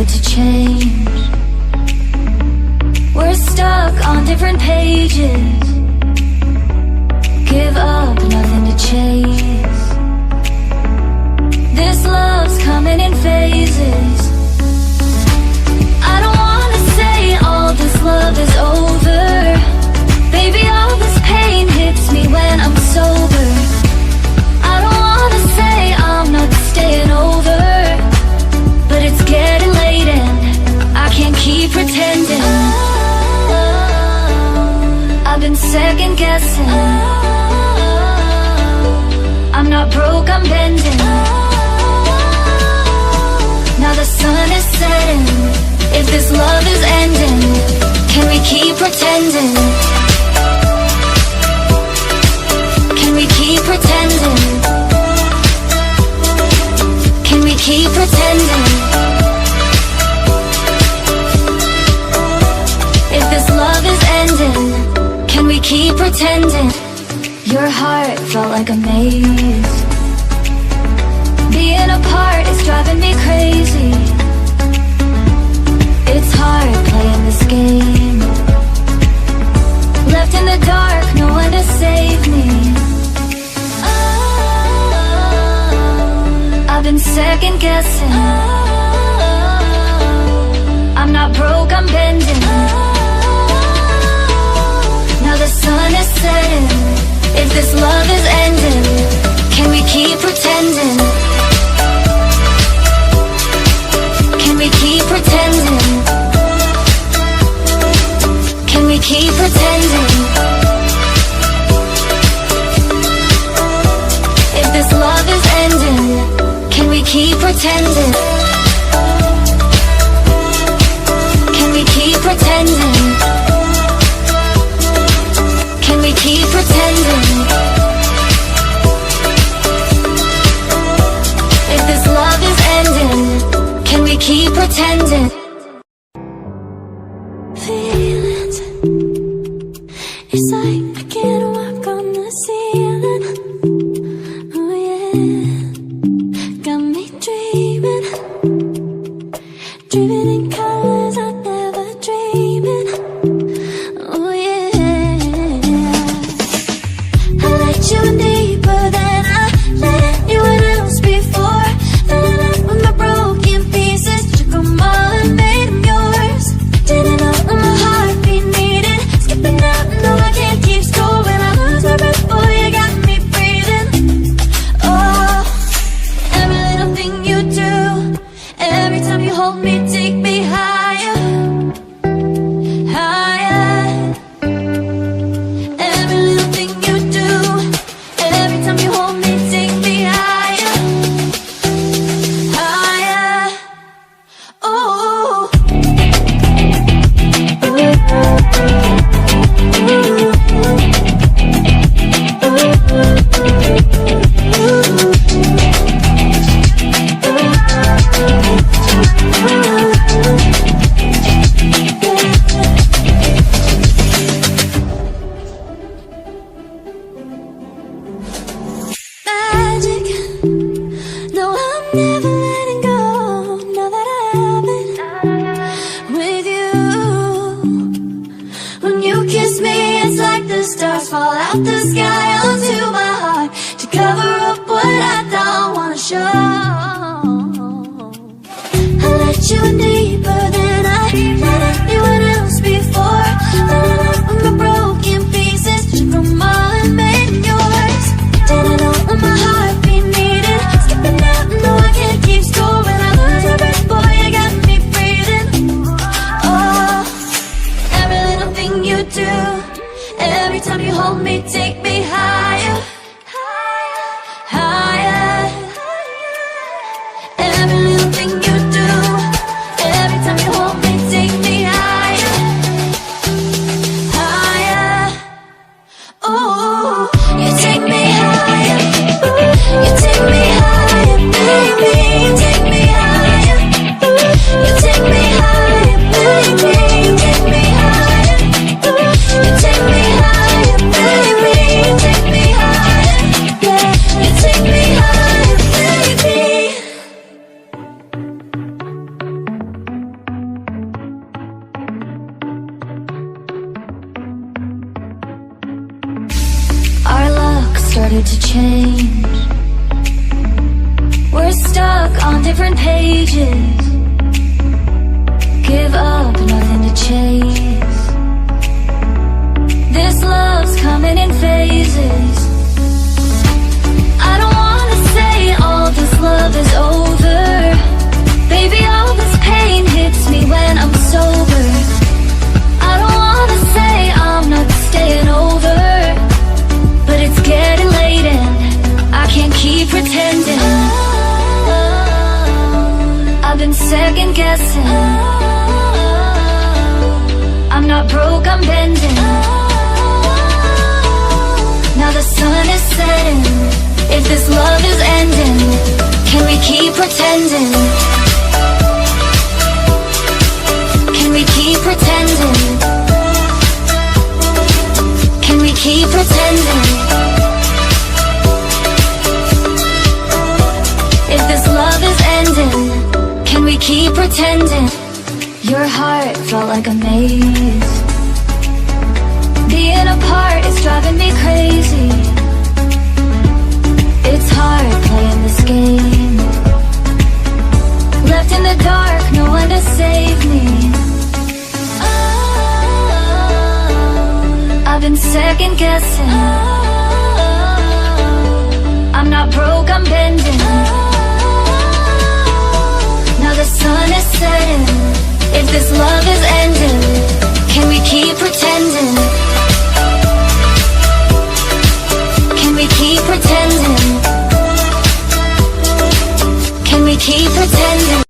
here to change. We're stuck on different pages. Give up, nothing to chase. This love's coming in phases. I don't wanna say all this love is over. Baby, all this pain hits me when I'm sober. I don't wanna say I'm not staying over, but it's getting late and I can't keep pretending. I've been second guessing. I'm not broke, I'm bending. Now the sun is setting. If this love is ending, can we keep pretending? Can we keep pretending? Can we keep pretending? If this love is ending, can we keep pretending? Your heart felt like a maze. Being apart is driving me crazy. It's hard playing this game. Left in the dark, no one to save me. I've been second guessing. I'm not broke, I'm bending. Now the sun is setting. If this love is ending, can we keep pretending? Can we keep pretending? Can we keep pretending? If this love is ending, can we keep pretending? Can we keep pretending? Can we keep pretending? If this love is ending, can we keep pretending? Feelings, it's like I can't walk on the ceiling. Oh yeah, got me dreaming, dreaming in colors I never dreamed in. Oh yeah, I let you in deeper than I let anyone else before. Fell in love with my broken pieces, took them all and made them yours. Didn't know what my heartbeat needed, skipping out, no I can't keep score. When I lose my breath, boy, you got me breathing. Oh, every little thing you do, every time you hold me, take me higher, higher. Every little thing you do, every time you hold me, take me higher, higher. Oh, magic. No, I'm never letting go. Now that I have it with you. When you kiss me, it's like the stars fall out the sky onto my heart to cover up what I don't wanna show. I let you in deeper than I let anyone else before. Fell in love with my broken pieces, took them all and made them yours. Didn't know what my heartbeat needed, skipping out, no I can't keep score. When I lose my breath, boy, you got me breathing. Oh, every little thing you do, every time you hold me, take me higher, higher. Every little thing you do, every started to change. We're stuck on different pages. Give up, nothing to chase. This love's coming in phases. I don't wanna say all this love is over. Baby, all this pain hits me when I'm sober. I don't wanna say I'm not staying over, but it's getting late and I can't keep pretending. I've been second guessing. I'm not broke, I'm bending. Now the sun is setting. If this love is ending, can we keep pretending? Can we keep pretending? Can we keep pretending? If this love is ending, can we keep pretending? Your heart felt like a maze. Being apart is driving me crazy. It's hard playing this game. Left in the dark, no one to save me. I've been second guessing. I'm not broke, I'm bending. Now the sun is setting. If this love is ending, can we keep pretending? Can we keep pretending? Can we keep pretending?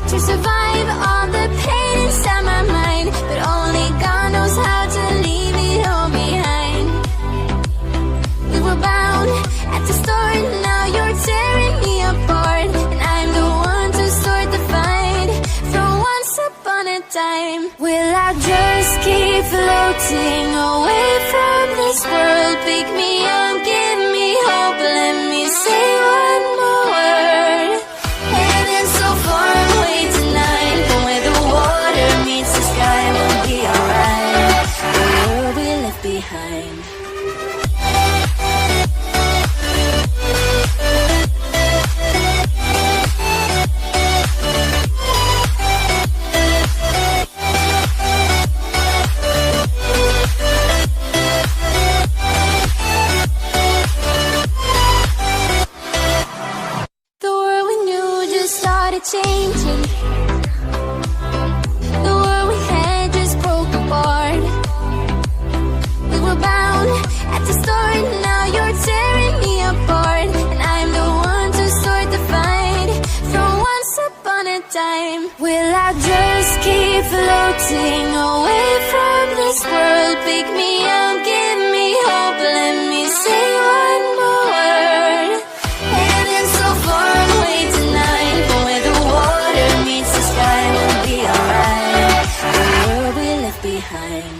To survive all the pain inside my mind, but only God knows how to leave it all behind. We were bound at the start, now you're tearing me apart, and I'm the one to start the fight. From once upon a time, we'll Will I just keep floating away from this world? Pick me up, give me hope, let me say one more word. Heaven so far away tonight, but where the water meets the sky, we'll be alright. The world we left behind. Started changing. The world we had just broke apart. We were bound at the start, now you're tearing me apart. And I'm the one to start the fight from once upon a time. Will I just keep floating away from this world? Pick me up, give me hope, let me say one more word. Heaven's so far away tonight, but where the water meets the sky, we'll be alright. The world we left behind.